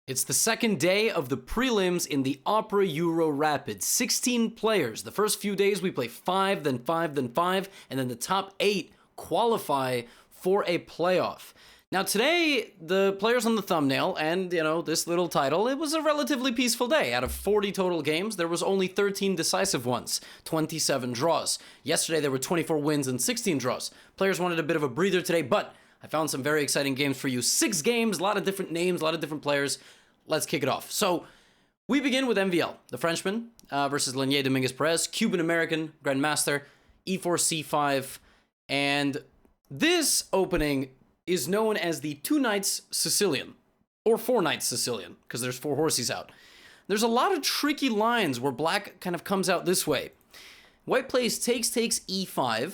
It's the second day of the prelims in the Opera Euro Rapid. 16 players. The first few days we play 5, then 5, then 5, and then the top 8 qualify for a playoff. Now today, the players on the thumbnail and, this little title, it was a relatively peaceful day. Out of 40 total games, there was only 13 decisive ones, 27 draws. Yesterday, there were 24 wins and 16 draws. Players wanted a bit of a breather today, but I found some very exciting games for you. 6 games, a lot of different names, a lot of different players. Let's kick it off. So, we begin with MVL, the Frenchman, versus Lenier Dominguez-Perez, Cuban-American, Grandmaster, e4, c5, and this opening is known as the 2 Knights Sicilian, or 4 Knights Sicilian, because there's 4 horses out. There's a lot of tricky lines where black kind of comes out this way. White plays takes e5,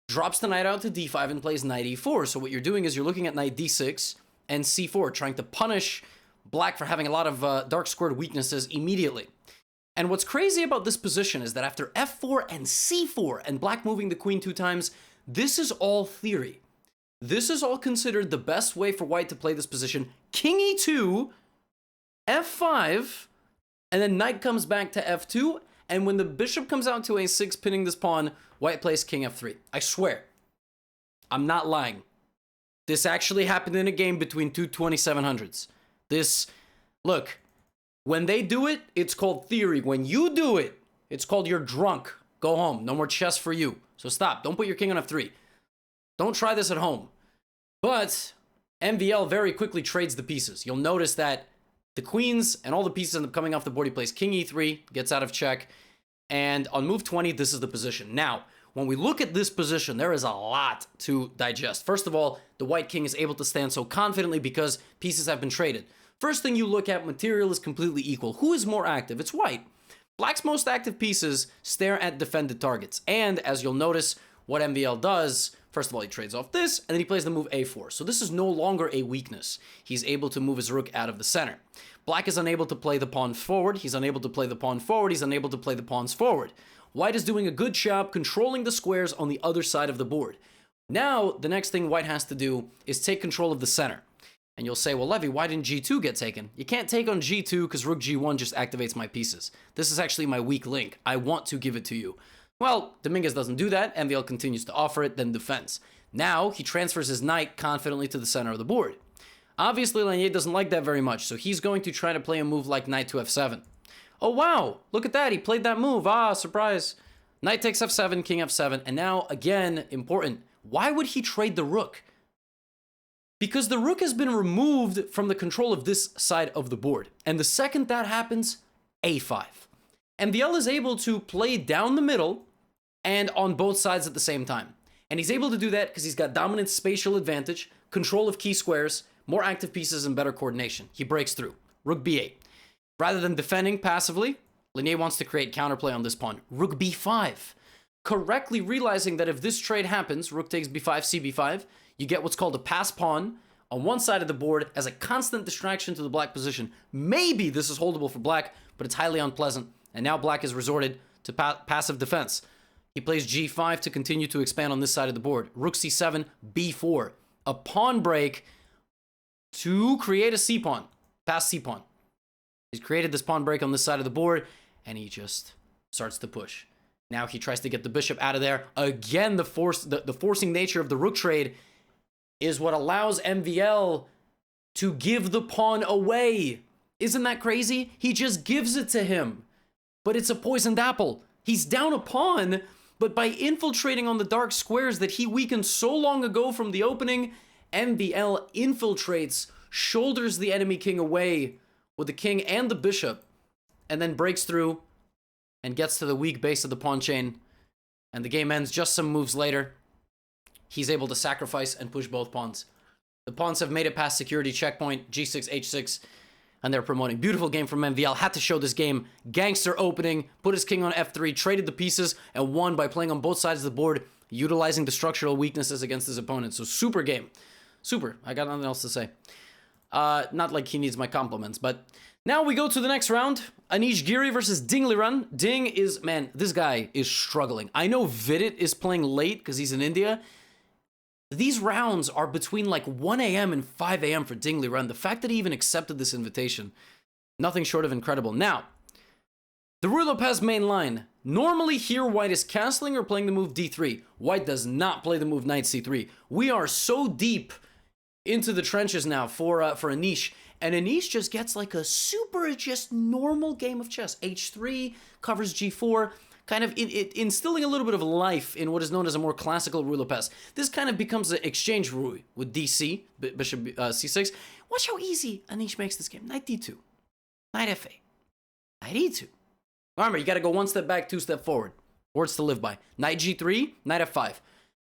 drops the knight out to d5 and plays knight e4. So what you're doing is you're looking at knight d6 and c4, trying to punish black for having a lot of dark squared weaknesses immediately. And what's crazy about this position is that after f4 and c4 and black moving the queen 2 times, this is all theory. This is all considered the best way for white to play this position. King e2, f5, and then knight comes back to f2, and when the bishop comes out to a6 pinning this pawn, white plays king f3. I swear, I'm not lying. This actually happened in a game between two 2700s. Look, when they do it, it's called theory. When you do it, it's called you're drunk. Go home. No more chess for you. So stop. Don't put your king on f3. Don't try this at home. But MVL very quickly trades the pieces. You'll notice that the queens and all the pieces end up coming off the board. He plays king e3, gets out of check. And on move 20, this is the position. Now, when we look at this position, there is a lot to digest. First of all, the white king is able to stand so confidently because pieces have been traded. First thing you look at, material is completely equal. Who is more active? It's white. Black's most active pieces stare at defended targets. And as you'll notice, what MVL does, first of all, he trades off this, and then he plays the move a4. So this is no longer a weakness. He's able to move his rook out of the center. Black is unable to play the pawn forward. He's unable to play the pawn forward. He's unable to play the pawns forward. White is doing a good job controlling the squares on the other side of the board. Now, the next thing white has to do is take control of the center. And you'll say, well, Levy, why didn't g2 get taken? You can't take on g2 because rook g1 just activates my pieces. This is actually my weak link. I want to give it to you. Well, Dominguez doesn't do that. MVL continues to offer it, then defends. Now, he transfers his knight confidently to the center of the board. Obviously, Lenier doesn't like that very much, so he's going to try to play a move like knight to f7. Oh, wow, look at that. He played that move. Ah, surprise. Knight takes f7, king f7, and now, again, important. Why would he trade the rook? Because the rook has been removed from the control of this side of the board. And the second that happens, a5. MVL is able to play down the middle and on both sides at the same time. And he's able to do that because he's got dominant spatial advantage, control of key squares, more active pieces, and better coordination. He breaks through. Rook b8. Rather than defending passively, Lenier wants to create counterplay on this pawn. Rook b5. Correctly realizing that if this trade happens, rook takes b5, cb5, you get what's called a pass pawn on one side of the board as a constant distraction to the black position. Maybe this is holdable for black, but it's highly unpleasant. And now black has resorted to passive defense. He plays g5 to continue to expand on this side of the board. Rook c7, b4. A pawn break to create a c-pawn. Pass c-pawn. He's created this pawn break on this side of the board, and he just starts to push. Now he tries to get the bishop out of there. Again, the forcing nature of the rook trade is what allows MVL to give the pawn away. Isn't that crazy? He just gives it to him. But it's a poisoned apple. He's down a pawn, but by infiltrating on the dark squares that he weakened so long ago from the opening, MVL infiltrates, shoulders the enemy king away with the king and the bishop, and then breaks through and gets to the weak base of the pawn chain. And the game ends just some moves later. He's able to sacrifice and push both pawns. The pawns have made it past security checkpoint, g6, h6, and they're promoting. Beautiful game from MVL. Had to show this game. Gangster opening, put his king on f3, traded the pieces, and won by playing on both sides of the board, utilizing the structural weaknesses against his opponent. So super game. Super. I got nothing else to say. Not like he needs my compliments, but now we go to the next round. Anish Giri versus Ding Liren. Ding is, man, this guy is struggling. I know VIDIT is playing late because he's in India. These rounds are between like 1 a.m. and 5 a.m. for Ding Liren. The fact that he even accepted this invitation, nothing short of incredible. Now, the Ruy Lopez main line. Normally here, white is castling or playing the move d3. White does not play the move knight c3. We are so deep into the trenches now for Anish. And Anish just gets like a super just normal game of chess. h3, covers g4, kind of instilling a little bit of life in what is known as a more classical Ruy Lopez. This kind of becomes an exchange Ruy with dc, bishop c6. Watch how easy Anish makes this game. Knight d2, knight f8, knight e2. Remember, you got to go one step back, two step forward. Words to live by. Knight g3, knight f5.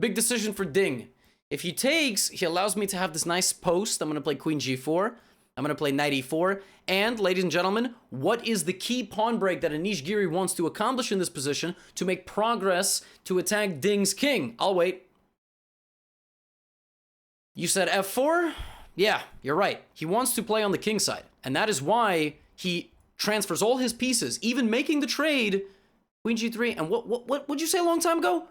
Big decision for Ding. If he takes, he allows me to have this nice post. I'm going to play queen g4. I'm going to play knight e4. And, ladies and gentlemen, what is the key pawn break that Anish Giri wants to accomplish in this position to make progress to attack Ding's king? I'll wait. You said f4? Yeah, you're right. He wants to play on the king side. And that is why he transfers all his pieces, even making the trade, queen g3, and what'd you say a long time ago?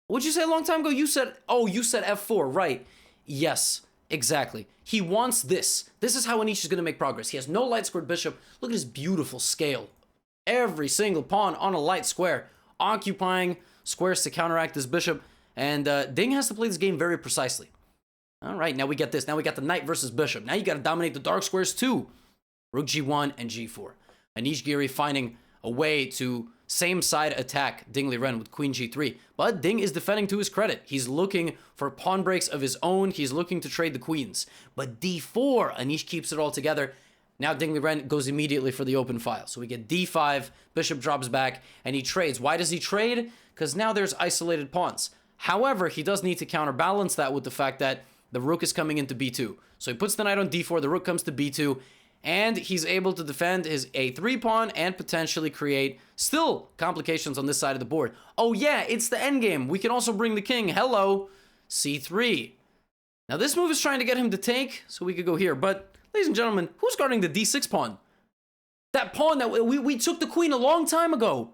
What'd you say a long time ago? You said, oh, you said f4, right. Yes, exactly. He wants this. This is how Anish is going to make progress. He has no light squared bishop. Look at his beautiful scale. Every single pawn on a light square, occupying squares to counteract this bishop, and Ding has to play this game very precisely. All right, now we get this. Now we got the knight versus bishop. Now you got to dominate the dark squares too. Rook g1 and g4. Anish Giri finding a way to same side attack Ding Liren with queen g3. But Ding is defending to his credit. He's looking for pawn breaks of his own. He's looking to trade the queens. But d4, Anish keeps it all together. Now Ding Liren goes immediately for the open file. So we get d5, bishop drops back, and he trades. Why does he trade? Because now there's isolated pawns. However, he does need to counterbalance that with the fact that the rook is coming into b2. So he puts the knight on d4, the rook comes to b2, and he's able to defend his a3 pawn and potentially create still complications on this side of the board. Oh yeah, it's the endgame. We can also bring the king. Hello, c3. Now this move is trying to get him to take, so we could go here. But, ladies and gentlemen, who's guarding the d6 pawn? That pawn that we took the queen a long time ago.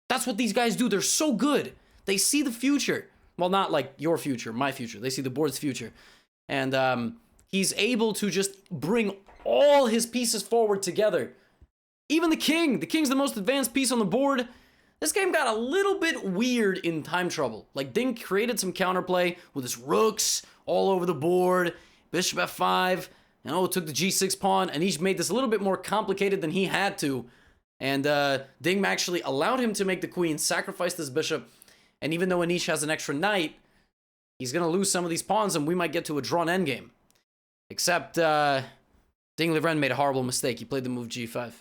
That's what these guys do. They're so good. They see the future. Well, not like your future, my future. They see the board's future. And he's able to just bring all his pieces forward together. Even the king. The king's the most advanced piece on the board. This game got a little bit weird in time trouble. Like, Ding created some counterplay with his rooks all over the board. Bishop f5. And took the g6 pawn. And he made this a little bit more complicated than he had to. And Ding actually allowed him to make the queen, sacrifice this bishop. And even though Anish has an extra knight, he's going to lose some of these pawns and we might get to a drawn endgame. Except, Ding Liren made a horrible mistake. He played the move g5.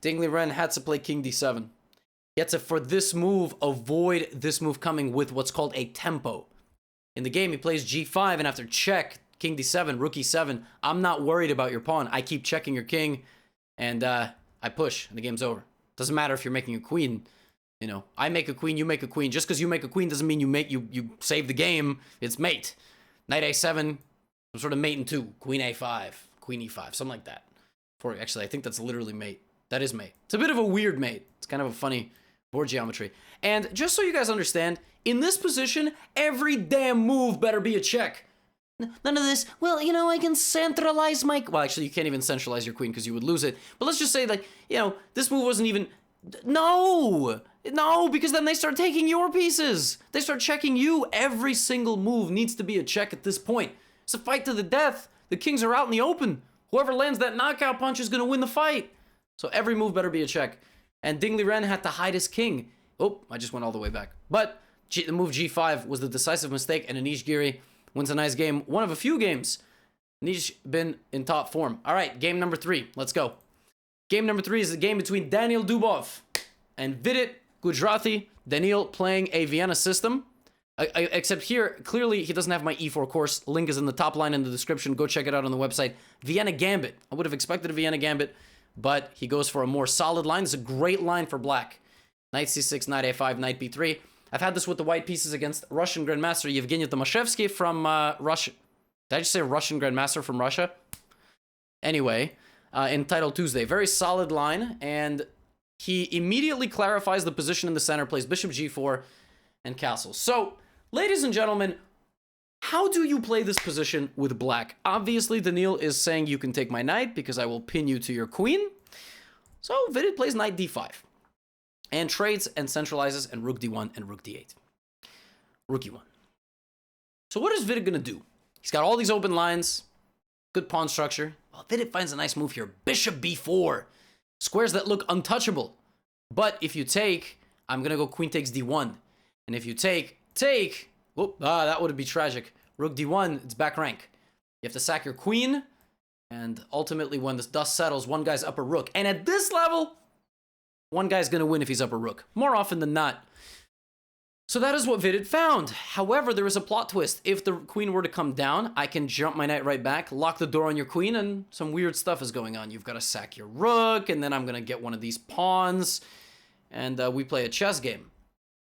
Ding Liren had to play king d7. He had to, for this move, avoid this move coming with what's called a tempo. In the game, he plays g5, and after check, king d7, rook e7, I'm not worried about your pawn. I keep checking your king, and I push, and the game's over. Doesn't matter if you're making a queen. You know, I make a queen, you make a queen. Just because you make a queen doesn't mean you save the game. It's mate. Knight a7, some sort of mate in 2. Queen a5, queen e5, something like that. Actually, I think that's literally mate. That is mate. It's a bit of a weird mate. It's kind of a funny board geometry. And just so you guys understand, in this position, every damn move better be a check. None of this, well, you know, I can centralize my... Well, actually, you can't even centralize your queen because you would lose it. But let's just say that, you know, this move wasn't even... No! No, because then they start taking your pieces. They start checking you. Every single move needs to be a check at this point. It's a fight to the death. The kings are out in the open. Whoever lands that knockout punch is going to win the fight. So every move better be a check. And Ding Liren had to hide his king. Oh, I just went all the way back. But the move g5 was the decisive mistake, and Anish Giri wins a nice game. One of a few games. Anish been in top form. All right, game number 3. Let's go. Game number 3 is the game between Daniil Dubov and Vidit Gujarati. Daniil playing a Vienna system. Except here, clearly, he doesn't have my e4 course. Link is in the top line in the description. Go check it out on the website. Vienna Gambit. I would have expected a Vienna Gambit, but he goes for a more solid line. It's a great line for black. Knight c6, knight a5, knight b3. I've had this with the white pieces against Russian Grandmaster Yevgeny Tomashevsky from Russia. Did I just say Russian Grandmaster from Russia? Anyway, in Title Tuesday. Very solid line, and he immediately clarifies the position in the center, plays bishop g4 and castle. So, Ladies and gentlemen, how do you play this position with black? Obviously, Daniil is saying you can take my knight because I will pin you to your queen. So VIDIT plays knight d5 and trades and centralizes and rook d1 and rook d8. Rook e1. So what is VIDIT going to do? He's got all these open lines, good pawn structure. Well, VIDIT finds a nice move here. Bishop b4. Squares that look untouchable. But if you take, I'm going to go queen takes d1. And if you take, whoop, that would be tragic. Rook d1, it's back rank. You have to sack your queen. And ultimately, when the dust settles, one guy's upper rook. And at this level, one guy's going to win if he's upper rook. More often than not. So that is what VIDIT found. However, there is a plot twist. If the queen were to come down, I can jump my knight right back, lock the door on your queen, and some weird stuff is going on. You've got to sack your rook, and then I'm going to get one of these pawns, and we play a chess game.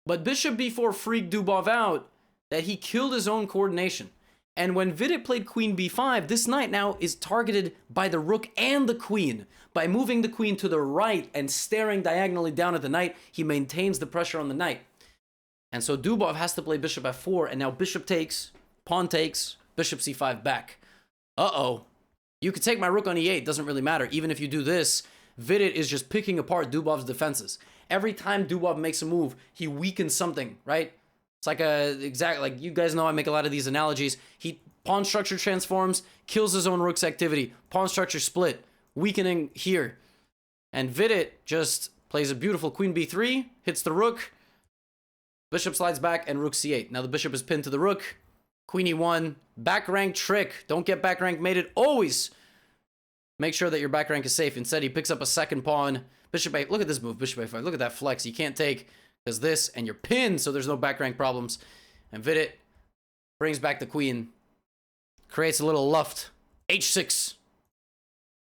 But bishop b4 freaked Dubov out that he killed his own coordination. And when VIDIT played queen b5, this knight now is targeted by the rook and the queen. By moving the queen to the right and staring diagonally down at the knight, he maintains the pressure on the knight. And so Dubov has to play bishop f4, and now bishop takes, pawn takes, bishop c5 back. Uh-oh. You could take my rook on e8, doesn't really matter. Even if you do this, VIDIT is just picking apart Dubov's defenses. Every time Dubov makes a move, he weakens something, right? It's like like you guys know I make a lot of these analogies. He pawn structure transforms, kills his own rook's activity. Pawn structure split, weakening here. And VIDIT just plays a beautiful queen b3, hits the rook, bishop slides back, and rook c8. Now the bishop is pinned to the rook. Queen e1. Back rank trick. Don't get back rank mated. Always make sure that your back rank is safe. Instead, he picks up a second pawn. Bishop a. Look at this move. Bishop a5. Look at that flex. You can't take because this, and you're pinned, so there's no back rank problems. And VIDIT brings back the queen. Creates a little luft. h6.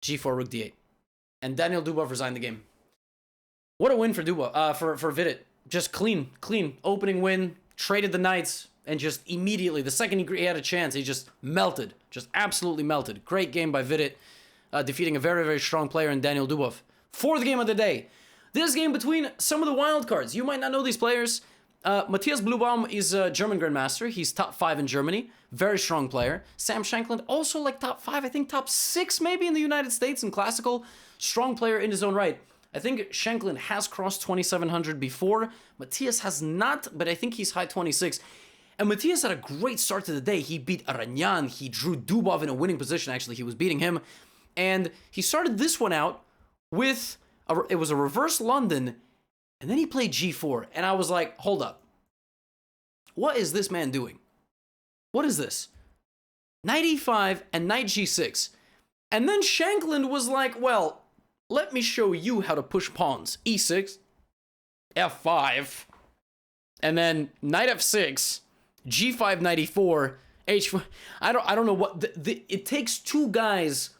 g4, rook d8. And Daniil Dubov resigned the game. What a win for Dubov. For VIDIT. Just clean opening win, traded the knights, and just immediately, the second he had a chance, he just melted, just absolutely melted. Great game by VIDIT, defeating a very, very strong player in Daniil Dubov. Fourth game of the day. This game between some of the wild cards. You might not know these players. Matthias Blubaum is a German Grandmaster. He's top 5 in Germany. Very strong player. Sam Shankland, also like top 5, I think top 6 maybe in the United States in classical. Strong player in his own right. I think Shankland has crossed 2,700 before. Matthias has not, but I think he's high 26. And Matthias had a great start to the day. He beat Aranyan. He drew Dubov in a winning position, actually. He was beating him. And he started this one out with, it was a reverse London, and then he played g4. And I was like, hold up. What is this man doing? What is this? Knight e5 and knight g6. And then Shankland was like, well, let me show you how to push pawns. e6, f5, and then knight f6, g5, knight e4, h4. I don't know what it takes. Two guys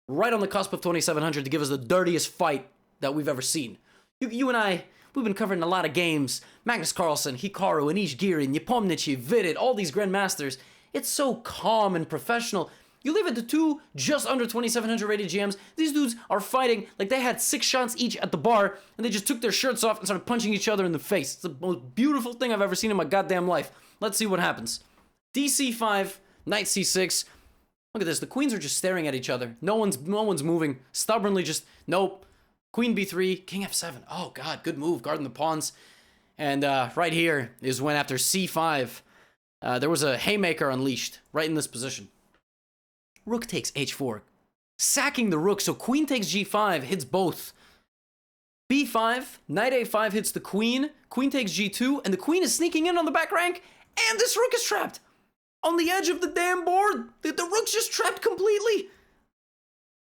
right on the cusp of 2,700 to give us the dirtiest fight that we've ever seen. You and I, we've been covering a lot of games. Magnus Carlsen, Hikaru, Anish Giri, Nepomniachtchi, VIDIT, all these Grandmasters. It's so calm and professional. You leave it to two just under 2,700 rated GMs. These dudes are fighting like they had 6 shots each at the bar, and they just took their shirts off and started punching each other in the face. It's the most beautiful thing I've ever seen in my goddamn life. Let's see what happens. dc5, knight c6. Look at this. The queens are just staring at each other. No one's moving. Stubbornly just, nope. Queen b3, king f7. Oh, God, good move. Guarding the pawns. And right here is when after c5, there was a haymaker unleashed right in this position. Rook takes h4, sacking the rook, so queen takes g5, hits both. b5, knight a5 hits the queen takes g2, and the queen is sneaking in on the back rank, and this rook is trapped on the edge of the damn board. The rook's just trapped completely.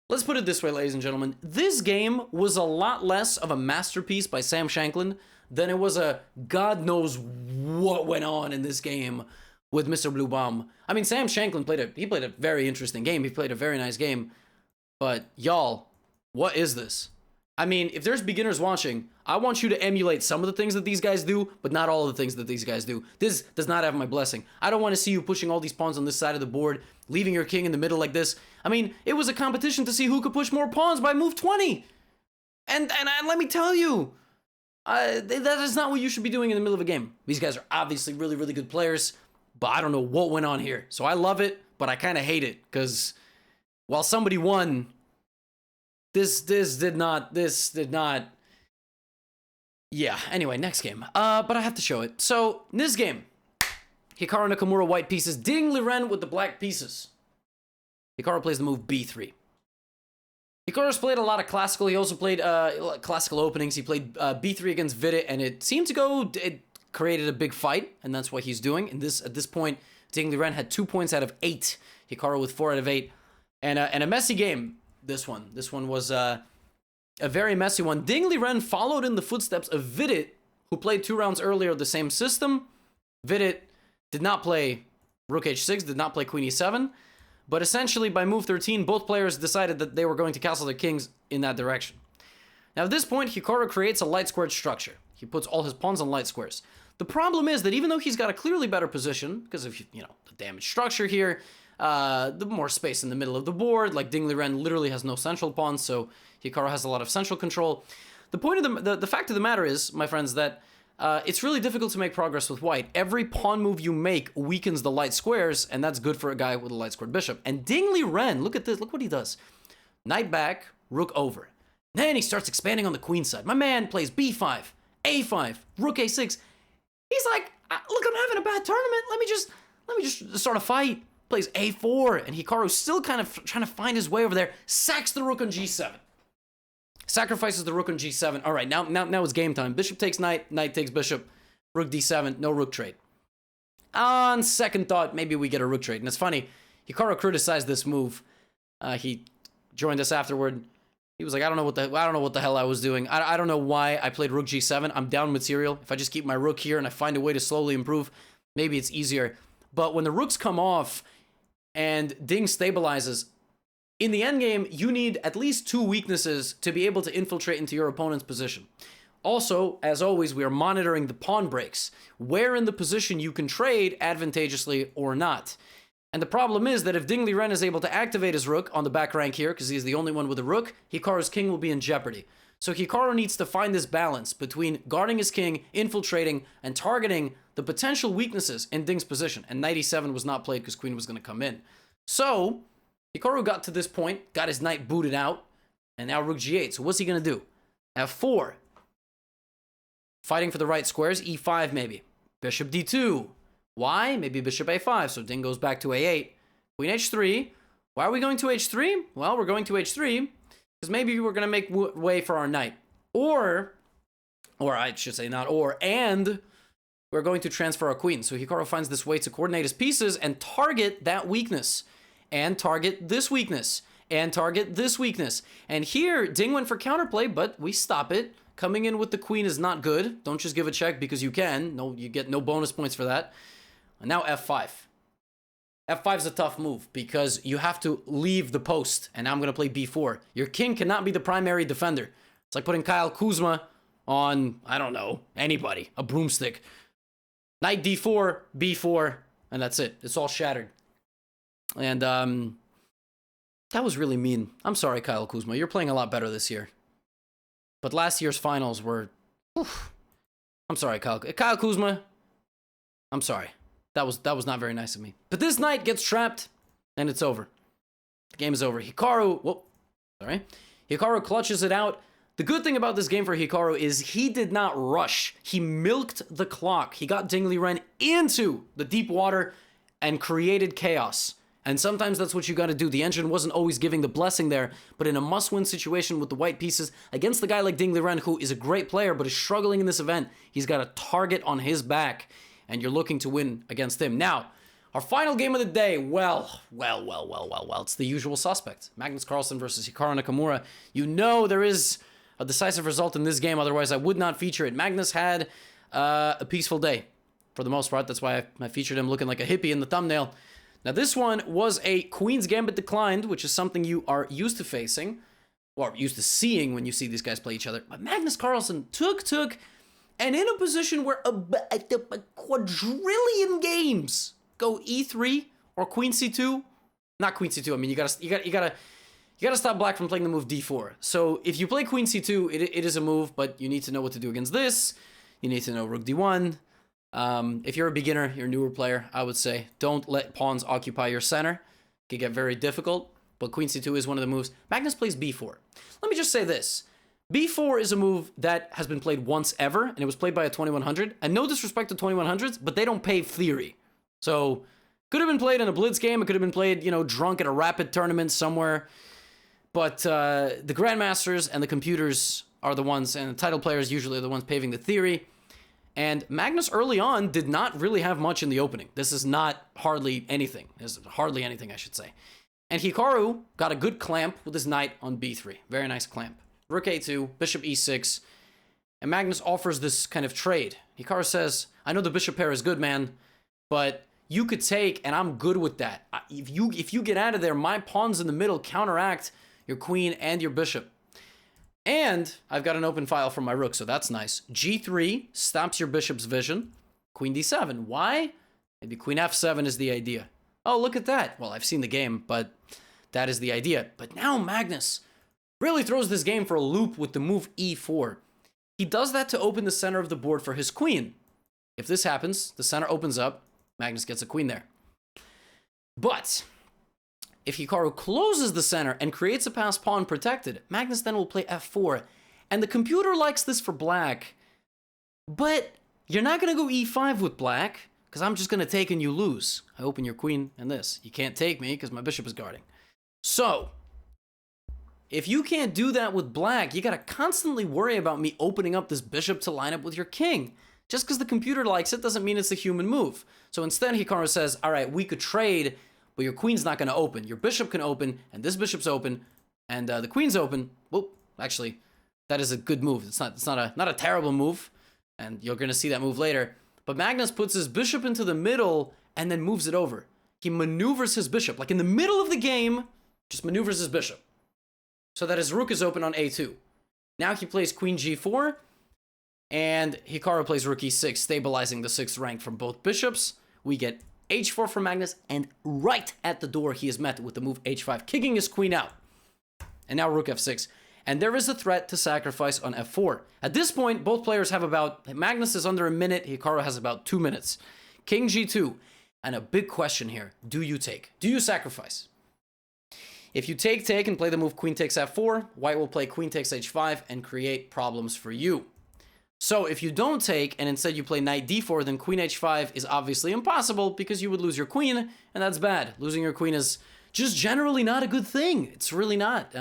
Let's put it this way, ladies and gentlemen. This game was a lot less of a masterpiece by Sam Shankland than it was a God knows what went on in this game with Mr. Blubaum. I mean, Sam Shankland played a very interesting game. He played a very nice game. But y'all, what is this? I mean, if there's beginners watching, I want you to emulate some of the things that these guys do, but not all of the things that these guys do. This does not have my blessing. I don't want to see you pushing all these pawns on this side of the board, leaving your king in the middle like this. I mean, it was a competition to see who could push more pawns by move 20. And let me tell you, That is not what you should be doing in the middle of a game. These guys are obviously really, really good players, but I don't know what went on here. So I love it, but I kind of hate it, because while somebody won, this did not. Yeah, anyway, next game. But I have to show it. So, in this game, Hikaru Nakamura white pieces, Ding Liren with the black pieces. Hikaru plays the move b3. Hikaru's played a lot of classical. He also played classical openings. He played b3 against VIDIT, and it seemed to go. It created a big fight, and that's what he's doing. And at this point, Ding Liren had 2 points out of 8. Hikaru with 4 out of 8, and a messy game. This one was a very messy one. Ding Liren followed in the footsteps of VIDIT, who played 2 rounds earlier the same system. VIDIT did not play Rook h6, did not play Queen e7. But essentially, by move 13, both players decided that they were going to castle their kings in that direction. Now, at this point, Hikaru creates a light squared structure. He puts all his pawns on light squares. The problem is that even though he's got a clearly better position, because of, the damaged structure here, the more space in the middle of the board, like Ding Liren literally has no central pawns, so Hikaru has a lot of central control. The point of the fact of the matter is, my friends, that it's really difficult to make progress with white. Every pawn move you make weakens the light squares, and that's good for a guy with a light squared bishop. And Ding Liren, look at this, look what he does. Knight back, rook over. Then he starts expanding on the queen side. My man plays b5, a5, rook a6. He's like, look, I'm having a bad tournament. Let me just start a fight. Plays a4, and Hikaru's still kind of trying to find his way over there. Sacks the rook on g7. Sacrifices the rook on g7. All right, now it's game time. Bishop takes knight, knight takes bishop, rook d7, no rook trade. On second thought, maybe we get a rook trade. And it's funny, Hikaru criticized this move. He joined us afterward. He was like, I don't know what the hell I was doing. I don't know why I played rook g7. I'm down material. If I just keep my rook here and I find a way to slowly improve, maybe it's easier. But when the rooks come off and Ding stabilizes, in the endgame, you need at least 2 weaknesses to be able to infiltrate into your opponent's position. Also, as always, we are monitoring the pawn breaks, where in the position you can trade advantageously or not. And the problem is that if Ding Liren is able to activate his rook on the back rank here, because he's the only one with a rook, Hikaru's king will be in jeopardy. So Hikaru needs to find this balance between guarding his king, infiltrating, and targeting the potential weaknesses in Ding's position. And knight e7 was not played because queen was going to come in. So Hikaru got to this point, got his knight booted out, and now rook g8. So what's he going to do? f4. Fighting for the right squares, e5 maybe. Bishop d2. Why? Maybe bishop a5. So Ding goes back to a8. Queen h3. Why are we going to h3? Well, we're going to h3 because maybe we're going to make way for our knight. Or I should say not or, and we're going to transfer our queen. So Hikaru finds this way to coordinate his pieces and target that weakness. And target this weakness. And target this weakness. And here, Ding went for counterplay, but we stop it. Coming in with the queen is not good. Don't just give a check because you can. No, you get no bonus points for that. And now f5. f5 is a tough move because you have to leave the post. And now I'm going to play b4. Your king cannot be the primary defender. It's like putting Kyle Kuzma on, I don't know, anybody. A broomstick. Knight d4, b4, and that's it. It's all shattered. And that was really mean. I'm sorry, Kyle Kuzma. You're playing a lot better this year. But last year's finals were... Oof. I'm sorry, Kyle Kuzma. I'm sorry. That was not very nice of me. But this knight gets trapped, and it's over. The game is over. Hikaru clutches it out. The good thing about this game for Hikaru is he did not rush. He milked the clock. He got Ding Liren into the deep water and created chaos. And sometimes that's what you got to do. The engine wasn't always giving the blessing there, but in a must-win situation with the white pieces against the guy like Ding Liren, who is a great player but is struggling in this event, he's got a target on his back, and you're looking to win against him. Now, our final game of the day, well, it's the usual suspect. Magnus Carlsen versus Hikaru Nakamura. You know there is a decisive result in this game, otherwise I would not feature it. Magnus had a peaceful day, for the most part. That's why I featured him looking like a hippie in the thumbnail. Now, this one was a Queen's Gambit declined, which is something you are used to facing, or used to seeing when you see these guys play each other. But Magnus Carlsen took, and in a position where a quadrillion games go e3 or queen c2, not queen c2. I mean, you gotta you gotta stop black from playing the move d4. So if you play queen c2, it is a move, but you need to know what to do against this. You need to know rook d1. If you're a beginner, you're a newer player, I would say, don't let pawns occupy your center. It can get very difficult, but queen c2 is one of the moves. Magnus plays b4. Let me just say this. b4 is a move that has been played once ever, and it was played by a 2100. And no disrespect to 2100s, but they don't pave theory. So, could have been played in a blitz game. It could have been played, you know, drunk at a rapid tournament somewhere. But the Grandmasters and the computers are the ones, and the title players usually are the ones paving the theory. And Magnus early on did not really have much in the opening. This is not hardly anything. This is hardly anything, I should say. And Hikaru got a good clamp with his knight on b3. Very nice clamp. Rook a2, bishop e6. And Magnus offers this kind of trade. Hikaru says, I know the bishop pair is good, man, but you could take, and I'm good with that. If you get out of there, my pawns in the middle counteract your queen and your bishop. And I've got an open file from my rook, so that's nice. g3 stops your bishop's vision. Queen d7. Why? Maybe queen f7 is the idea. Oh, look at that. Well, I've seen the game, but that is the idea. But now Magnus really throws this game for a loop with the move e4. He does that to open the center of the board for his queen. If this happens, the center opens up. Magnus gets a queen there. But if Hikaru closes the center and creates a passed pawn protected, Magnus then will play f4. And the computer likes this for black. But you're not going to go e5 with black, because I'm just going to take and you lose. I open your queen and this. You can't take me because my bishop is guarding. So, if you can't do that with black, you got to constantly worry about me opening up this bishop to line up with your king. Just because the computer likes it doesn't mean it's a human move. So instead, Hikaru says, all right, we could trade, but your queen's not going to open. Your bishop can open, and this bishop's open, and the queen's open. Well, actually, that is a good move. It's not a terrible move, and you're going to see that move later. But Magnus puts his bishop into the middle and then moves it over. He maneuvers his bishop. Like in the middle of the game, just maneuvers his bishop so that his rook is open on a2. Now he plays queen g4, and Hikaru plays rook e6, stabilizing the 6th rank from both bishops. We get h4 from Magnus, and right at the door, he is met with the move h5, kicking his queen out. And now rook f6. And there is a threat to sacrifice on f4. At this point, both players have about, Magnus is under a minute, Hikaru has about 2 minutes. King g2. And a big question here, do you take? Do you sacrifice? If you take and play the move queen takes f4, white will play queen takes h5 and create problems for you. So if you don't take and instead you play knight d4, then queen h5 is obviously impossible because you would lose your queen, and that's bad. Losing your queen is just generally not a good thing. It's really not.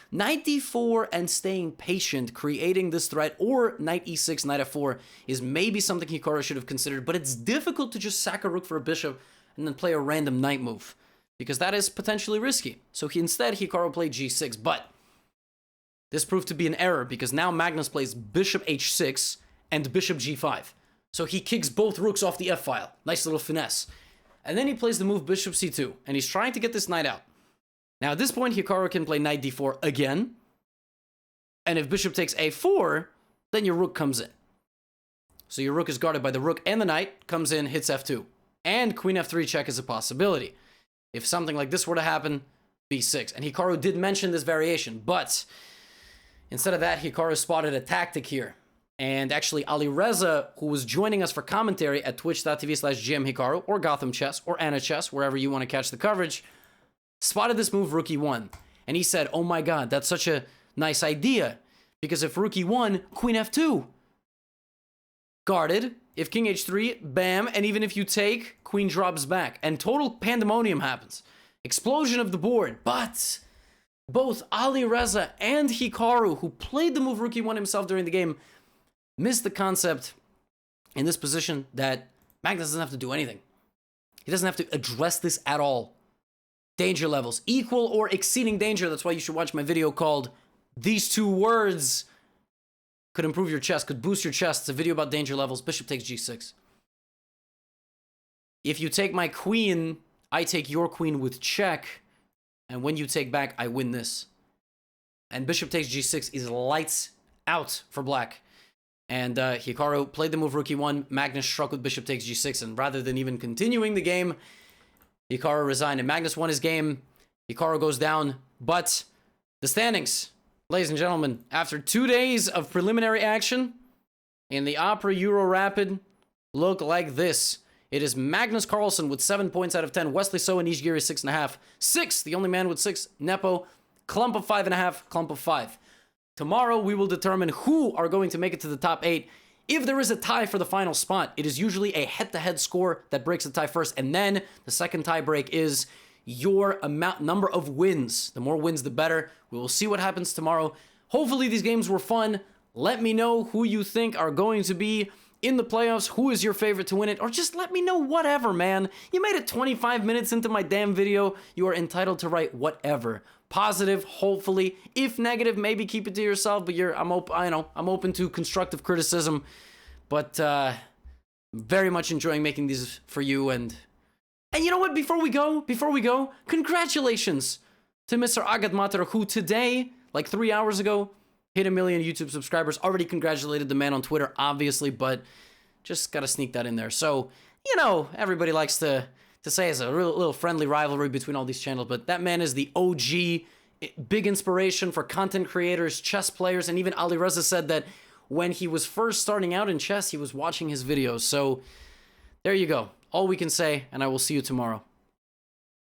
Knight d4 and staying patient, creating this threat, or knight e6, knight f4 is maybe something Hikaru should have considered, but it's difficult to just sack a rook for a bishop and then play a random knight move, because that is potentially risky. So instead, Hikaru played g6, but this proved to be an error because now Magnus plays bishop h6 and bishop g5. So he kicks both rooks off the f-file. Nice little finesse. And then he plays the move bishop c2, and he's trying to get this knight out. Now at this point, Hikaru can play knight d4 again. And if bishop takes a4, then your rook comes in. So your rook is guarded by the rook, and the knight comes in, hits f2. And queen f3 check is a possibility. If something like this were to happen, b6. And Hikaru did mention this variation, but instead of that, Hikaru spotted a tactic here. And actually, Alireza, who was joining us for commentary at twitch.tv/GMHikaru, or GothamChess, or AnaChess, wherever you want to catch the coverage, spotted this move, rook e1. And he said, oh my god, that's such a nice idea. Because if rook e1, queen f2. Guarded. If king h3, bam. And even if you take, queen drops back. And total pandemonium happens. Explosion of the board. But both Alireza and Hikaru, who played the move rook e1 himself during the game, missed the concept in this position that Magnus doesn't have to do anything. He doesn't have to address this at all. Danger levels, equal or exceeding danger. That's why you should watch my video called These Two Words Could Improve Your Chess, Could Boost Your Chess. It's a video about danger levels. Bishop takes g6. If you take my queen, I take your queen with check. And when you take back, I win this. And bishop takes g6 is lights out for black. And Hikaru played the move rook e1. Magnus struck with bishop takes g6. And rather than even continuing the game, Hikaru resigned. And Magnus won his game. Hikaru goes down, but the standings, ladies and gentlemen, after 2 days of preliminary action in the Opera Euro Rapid, look like this. It is Magnus Carlsen with 7 points out of 10. Wesley So and Anish Giri 6.5. 6, the only man with 6. Nepo, clump of 5.5, clump of 5. Tomorrow, we will determine who are going to make it to the top 8. If there is a tie for the final spot, it is usually a head-to-head score that breaks the tie first, and then the second tie break is your number of wins. The more wins, the better. We will see what happens tomorrow. Hopefully, these games were fun. Let me know who you think are going to be in the playoffs, who is your favorite to win it, or just let me know whatever, man. You made it 25 minutes into my damn video. You are entitled to write whatever. Positive, hopefully. If negative, maybe keep it to yourself, but I'm open to constructive criticism. But very much enjoying making these for you. And you know what, before we go, congratulations to Mr. Agat Matar, who today, like 3 hours ago, hit 1 million YouTube subscribers. Already congratulated the man on Twitter, obviously, but just gotta sneak that in there. So, you know, everybody likes to say it's a little friendly rivalry between all these channels, but that man is the OG, big inspiration for content creators, chess players, and even Alireza said that when he was first starting out in chess, he was watching his videos. So, there you go. All we can say, and I will see you tomorrow.